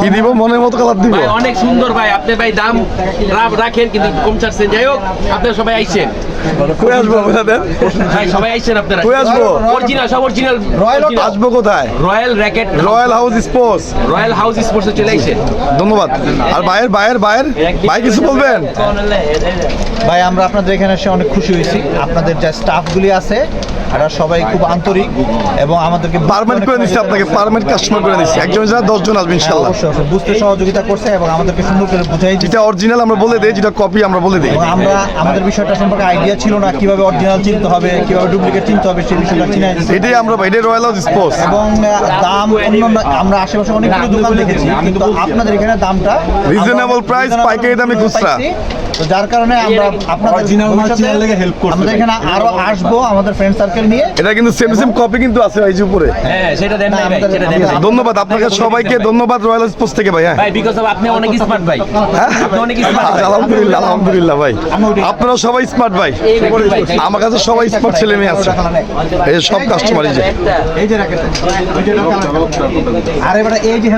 কি দিব মনের মতো কালার দিব ভাই অনেক সুন্দর ভাই, আপনি ভাই দাম রাখেন কিন্তু কম ছাড়ছেন। যাই হোক আপনারা সবাই আইছেন, কই আসবো বুঝাতেন ভাই সবাই আইছেন আপনারা। কই আসবো? অরিজিনাল সব অরিজিনাল। আসবো কোথায়? Royal racket, royal house sports. Royal house স্পোর্টসে চলে আইছেন। ধন্যবাদ। আর বাইরের ভাই কিছু বলবেন? ভাই আমরা আপনাদের এখানে এসে অনেক খুশি হয়েছি। আপনাদের যে স্টাফগুলি আছে এরা সবাই খুব আন্তরিক এবং আমাদেরকে পারমেন্ট করে দিচ্ছি, আপনাকে পারমেন্ট কাস্টমার করে দিচ্ছি। একজন যা 10 জন আসবে ইনশাআল্লাহ। অবশ্যই অবশ্যই বুঝতে সহযোগিতা করছে এবং আমাদেরকে সুন্দর করে বুঝাই দিচ্ছে। যেটা অরিজিনাল আমরা বলে দেই, যেটা কপি আমরা বলে দেই। এবং আমরা আমাদের বিষয়টা সম্পর্কে আইডিয়া ছিল না, কিভাবে অরিজিনাল চিনতে হবে, কিভাবে ডুপ্লিকেট চিনতে হবে, সেই বিষয়টা চিনাই দিচ্ছে। এটাই আমরা এটাই রয়্যাল হাউস স্পোর্টস। এবং দাম অন্যান্য আমরা আশেপাশে অনেকগুলো দোকান দেখেছি, কিন্তু আপনাদের এখানে দামটা রিজনেবল প্রাইস, পাইকারি দামে খুচরা। তো যার কারণে আমরা আপনাদের আমাদের এখানে আরো আসবো আমাদের ফ্রেন্ড সার্কেল নিয়ে। এটা কিন্তু সেম কপি কিন্তু আছে এই যে উপরে। হ্যাঁ সেটা দেন ভাই, সেটা দেন ভাই। ধন্যবাদ আপনাকে সবাইকে, ধন্যবাদ রয়্যাল হাউস স্পোর্টস থেকে ভাই। হ্যাঁ ভাই বিকজ অফ আপনি অনেক স্মার্ট ভাই, আপনি অনেক স্মার্ট ভাই। আলহামদুলিল্লাহ ভাই, আপনারা সবাই স্মার্ট ভাই। আমার কাছে সবাই স্মার্ট ছেলে মেয়ে আছে, এই সব কাস্টমার। এই যে রাখেন, আর এবারে এই যে